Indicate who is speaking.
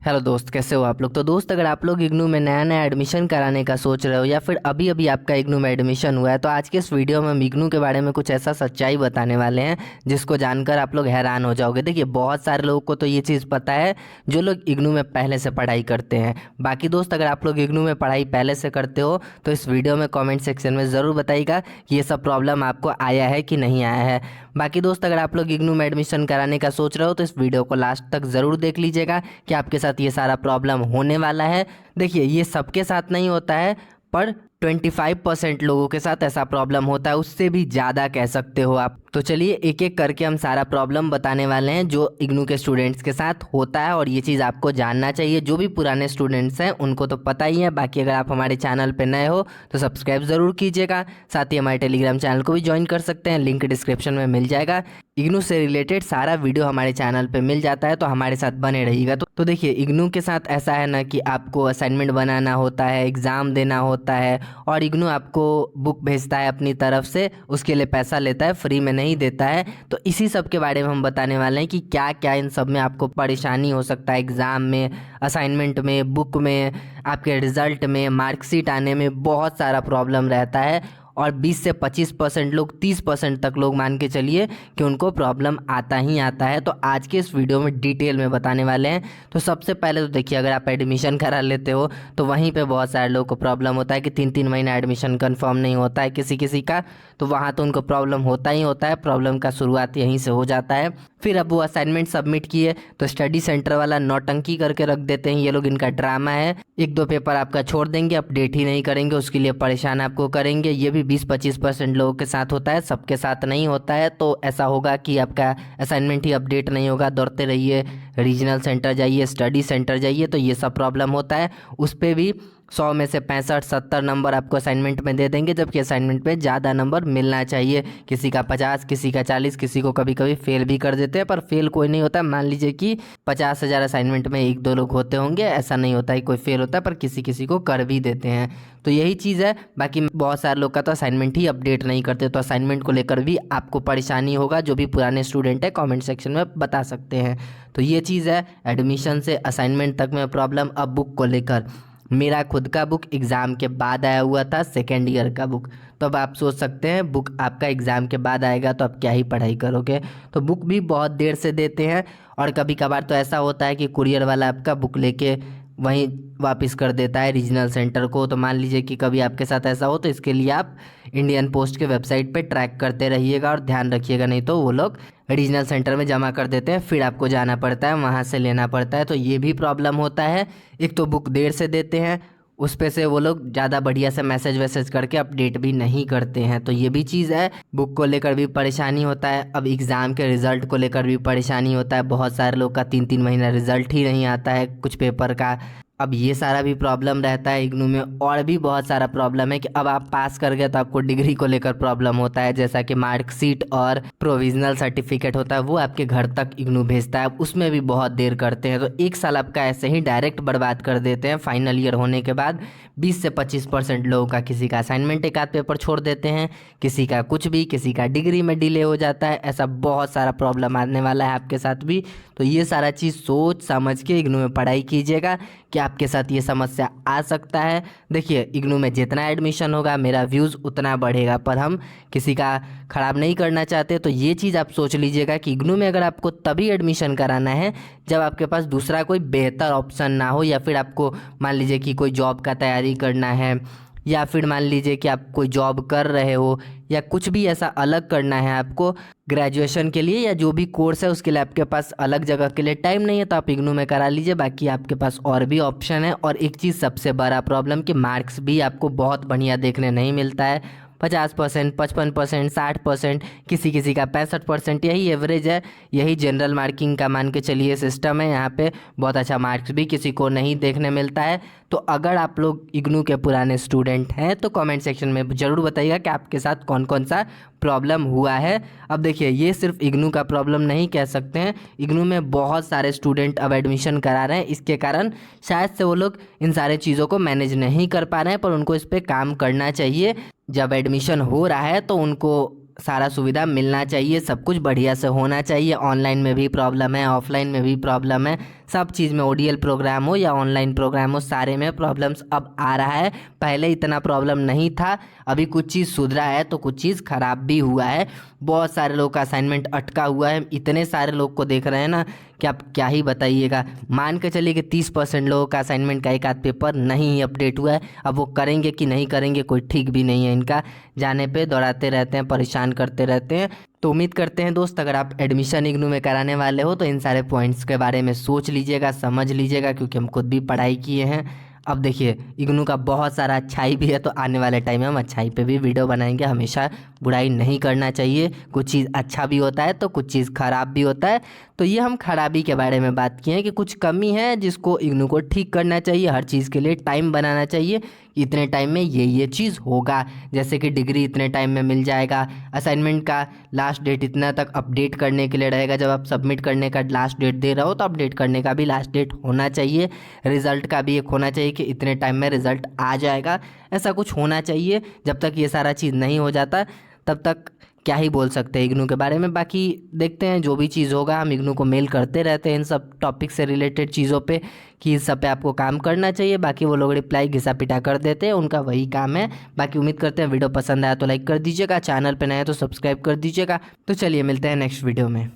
Speaker 1: Hello दोस्त, कैसे हो आप लोग। तो दोस्त, अगर आप लोग इग्नू में नया नया एडमिशन कराने का सोच रहे हो या फिर अभी अभी आपका इग्नू में एडमिशन हुआ है, तो आज के इस वीडियो में हम इग्नू के बारे में कुछ ऐसा सच्चाई बताने वाले हैं जिसको जानकर आप लोग हैरान हो जाओगे। देखिए, बहुत सारे लोगों को तो ये चीज़ पता है जो लोग इग्नू में पहले से पढ़ाई करते हैं। बाकी दोस्त, अगर आप लोग इग्नू में पढ़ाई पहले से करते हो तो इस वीडियो में कॉमेंट सेक्शन में ज़रूर बताइएगा कि ये सब प्रॉब्लम आपको आया है कि नहीं आया है। बाकी दोस्त, अगर आप लोग इग्नू में एडमिशन कराने का सोच रहे हो तो इस वीडियो को लास्ट तक ज़रूर देख लीजिएगा कि आपके साथ ये सारा प्रॉब्लम होने वाला है। देखिए, ये सबके साथ नहीं होता है, पर 25% लोगों के साथ ऐसा प्रॉब्लम होता है, उससे भी ज़्यादा कह सकते हो आप। तो चलिए एक एक करके हम सारा प्रॉब्लम बताने वाले हैं जो इग्नू के स्टूडेंट्स के साथ होता है, और ये चीज़ आपको जानना चाहिए। जो भी पुराने स्टूडेंट्स हैं उनको तो पता ही है, बाकी अगर आप हमारे चैनल पे नए हो तो सब्सक्राइब ज़रूर कीजिएगा। साथ ही हमारे टेलीग्राम चैनल को भी ज्वाइन कर सकते हैं, लिंक डिस्क्रिप्शन में मिल जाएगा। इग्नू से रिलेटेड सारा वीडियो हमारे चैनल पे मिल जाता है, तो हमारे साथ बने रहिएगा। तो देखिए, इग्नू के साथ ऐसा है ना कि आपको असाइनमेंट बनाना होता है, एग्ज़ाम देना होता है, और इग्नू आपको बुक भेजता है अपनी तरफ से, उसके लिए पैसा लेता है, फ्री में नहीं देता है। तो इसी सब के बारे में हम बताने वाले हैं कि क्या क्या इन सब में आपको परेशानी हो सकता है। एग्ज़ाम में, असाइनमेंट में, बुक में, आपके रिज़ल्ट में, मार्कशीट आने में बहुत सारा प्रॉब्लम रहता है। और 20 से 25% लोग, 30% तक लोग मान के चलिए कि उनको प्रॉब्लम आता ही आता है। तो आज के इस वीडियो में डिटेल में बताने वाले हैं। तो सबसे पहले तो देखिए, अगर आप एडमिशन करा लेते हो तो वहीं पे बहुत सारे लोगों को प्रॉब्लम होता है कि 3-3 महीना एडमिशन कंफर्म नहीं होता है किसी किसी का, तो वहाँ तो उनको प्रॉब्लम होता ही होता है। प्रॉब्लम का शुरुआत यहीं से हो जाता है। फिर अब वो असाइनमेंट सबमिट किए तो स्टडी सेंटर वाला नौटंकी करके रख देते हैं, ये लोग, इनका ड्रामा है। 1-2 पेपर आपका छोड़ देंगे, अपडेट ही नहीं करेंगे, उसके लिए परेशान आपको करेंगे। ये भी 20-25% लोगों के साथ होता है, सबके साथ नहीं होता है। तो ऐसा होगा कि आपका असाइनमेंट ही अपडेट नहीं होगा, दौड़ते रहिए, रीजनल सेंटर जाइए, स्टडी सेंटर जाइए, तो ये सब प्रॉब्लम होता है। उस पर भी 100 में से 65-70 नंबर आपको असाइनमेंट में दे देंगे, जबकि असाइनमेंट पे ज़्यादा नंबर मिलना चाहिए। किसी का 50, किसी का 40, किसी को कभी कभी फेल भी कर देते हैं, पर फेल कोई नहीं होता। मान लीजिए कि 50,000 असाइनमेंट में 1-2 लोग होते होंगे, ऐसा नहीं होता है कोई फेल होता है, पर किसी किसी को कर भी देते हैं। तो यही चीज़ है। बाकी बहुत सारे लोग का तो असाइनमेंट ही अपडेट नहीं करते, तो असाइनमेंट को लेकर भी आपको परेशानी होगा। जो भी पुराने स्टूडेंट है कॉमेंट सेक्शन में बता सकते हैं। तो ये चीज़ है एडमिशन से असाइनमेंट तक में प्रॉब्लम। अब बुक को लेकर, मेरा खुद का बुक एग्ज़ाम के बाद आया हुआ था, सेकेंड ईयर का बुक। तो अब आप सोच सकते हैं, बुक आपका एग्ज़ाम के बाद आएगा तो आप क्या ही पढ़ाई करोगे। तो बुक भी बहुत देर से देते हैं, और कभी कभार तो ऐसा होता है कि कुरियर वाला आपका बुक लेके वहीं वापस कर देता है रीजनल सेंटर को। तो मान लीजिए कि कभी आपके साथ ऐसा हो, तो इसके लिए आप इंडियन पोस्ट के वेबसाइट पे ट्रैक करते रहिएगा और ध्यान रखिएगा, नहीं तो वो लोग रीजनल सेंटर में जमा कर देते हैं, फिर आपको जाना पड़ता है, वहाँ से लेना पड़ता है। तो ये भी प्रॉब्लम होता है। एक तो बुक देर से देते हैं, उस पे से वो लोग ज़्यादा बढ़िया से मैसेज वैसेज करके अपडेट भी नहीं करते हैं, तो ये भी चीज़ है। बुक को लेकर भी परेशानी होता है। अब एग्ज़ाम के रिज़ल्ट को लेकर भी परेशानी होता है। बहुत सारे लोग का 3-3 महीना रिज़ल्ट ही नहीं आता है कुछ पेपर का। अब ये सारा भी प्रॉब्लम रहता है इग्नू में। और भी बहुत सारा प्रॉब्लम है कि अब आप पास कर गए तो आपको डिग्री को लेकर प्रॉब्लम होता है, जैसा कि मार्कशीट और प्रोविजनल सर्टिफिकेट होता है, वो आपके घर तक इग्नू भेजता है। उसमें भी बहुत देर करते हैं, तो 1 साल आपका ऐसे ही डायरेक्ट बर्बाद कर देते हैं। फाइनल ईयर होने के बाद 20 से 25% लोगों का, किसी का असाइनमेंट एक आध पेपर छोड़ देते हैं, किसी का कुछ भी, किसी का डिग्री में डिले हो जाता है। ऐसा बहुत सारा प्रॉब्लम आने वाला है आपके साथ भी। तो ये सारा चीज़ सोच समझ के इग्नू में पढ़ाई कीजिएगा कि आपके साथ ये समस्या आ सकता है। देखिए, इग्नू में जितना एडमिशन होगा मेरा व्यूज़ उतना बढ़ेगा, पर हम किसी का ख़राब नहीं करना चाहते। तो ये चीज़ आप सोच लीजिएगा कि इग्नू में अगर आपको तभी एडमिशन कराना है जब आपके पास दूसरा कोई बेहतर ऑप्शन ना हो, या फिर आपको मान लीजिए कि कोई जॉब का तैयारी करना है, या फिर मान लीजिए कि आप कोई जॉब कर रहे हो, या कुछ भी ऐसा अलग करना है आपको ग्रेजुएशन के लिए, या जो भी कोर्स है उसके लिए आपके पास अलग जगह के लिए टाइम नहीं है, तो आप इग्नू में करा लीजिए। बाकी आपके पास और भी ऑप्शन है। और एक चीज़ सबसे बड़ा प्रॉब्लम कि मार्क्स भी आपको बहुत बढ़िया देखने नहीं मिलता है। 50%, 55%, 60%, किसी किसी का 65%, यही एवरेज है। यही जनरल मार्किंग का मान के चलिए सिस्टम है। यहाँ पे बहुत अच्छा मार्क्स भी किसी को नहीं देखने मिलता है। तो अगर आप लोग इग्नू के पुराने स्टूडेंट हैं तो कमेंट सेक्शन में ज़रूर बताइएगा कि आपके साथ कौन कौन सा प्रॉब्लम हुआ है। अब देखिए, ये सिर्फ इग्नू का प्रॉब्लम नहीं कह सकते हैं, इग्नू में बहुत सारे स्टूडेंट अब एडमिशन करा रहे हैं। इसके कारण शायद से वो लोग इन सारे चीज़ों को मैनेज नहीं कर पा रहे हैं, पर उनको इस पर काम करना चाहिए। जब एडमिशन हो रहा है तो उनको सारा सुविधा मिलना चाहिए, सब कुछ बढ़िया से होना चाहिए। ऑनलाइन में भी प्रॉब्लम है, ऑफलाइन में भी प्रॉब्लम है, सब चीज़ में ओडीएल प्रोग्राम हो या ऑनलाइन प्रोग्राम हो, सारे में प्रॉब्लम्स अब आ रहा है। पहले इतना प्रॉब्लम नहीं था, अभी कुछ चीज़ सुधरा है तो कुछ चीज़ ख़राब भी हुआ है। बहुत सारे लोग का असाइनमेंट अटका हुआ है, इतने सारे लोग को देख रहे हैं ना कि आप क्या ही बताइएगा। मान के चलिए कि 30% लोगों का असाइनमेंट का एक आध पेपर नहीं अपडेट हुआ है। अब वो करेंगे कि नहीं करेंगे कोई ठीक भी नहीं है इनका, जाने पे दौड़ाते रहते हैं, परेशान करते रहते हैं। तो उम्मीद करते हैं दोस्त, अगर आप एडमिशन इग्नू में कराने वाले हो तो इन सारे पॉइंट्स के बारे में सोच लीजिएगा, समझ लीजिएगा, क्योंकि हम खुद भी पढ़ाई किए हैं। अब देखिए इग्नू का बहुत सारा अच्छाई भी है, तो आने वाले टाइम में हम अच्छाई पे भी वीडियो बनाएंगे। हमेशा बुराई नहीं करना चाहिए, कुछ चीज़ अच्छा भी होता है तो कुछ चीज़ ख़राब भी होता है। तो ये हम खराबी के बारे में बात किए हैं कि कुछ कमी है जिसको इग्नू को ठीक करना चाहिए, हर चीज़ के लिए टाइम बनाना चाहिए। इतने टाइम में ये चीज़ होगा, जैसे कि डिग्री इतने टाइम में मिल जाएगा, असाइनमेंट का लास्ट डेट इतना तक अपडेट करने के लिए रहेगा। जब आप सबमिट करने का लास्ट डेट दे रहे हो तो अपडेट करने का भी लास्ट डेट होना चाहिए, रिज़ल्ट का भी एक होना चाहिए कि इतने टाइम में रिज़ल्ट आ जाएगा, ऐसा कुछ होना चाहिए। जब तक ये सारा चीज़ नहीं हो जाता तब तक क्या ही बोल सकते हैं इग्नू के बारे में। बाकी देखते हैं जो भी चीज़ होगा, हम इग्नू को मेल करते रहते हैं इन सब टॉपिक से रिलेटेड चीज़ों पे कि इस सब पे आपको काम करना चाहिए। बाकी वो लोग रिप्लाई घिसा पिटा कर देते हैं, उनका वही काम है। बाकी उम्मीद करते हैं वीडियो पसंद आया तो लाइक कर दीजिएगा, चैनल पे नए हैं तो सब्सक्राइब कर दीजिएगा। तो चलिए मिलते हैं नेक्स्ट वीडियो में।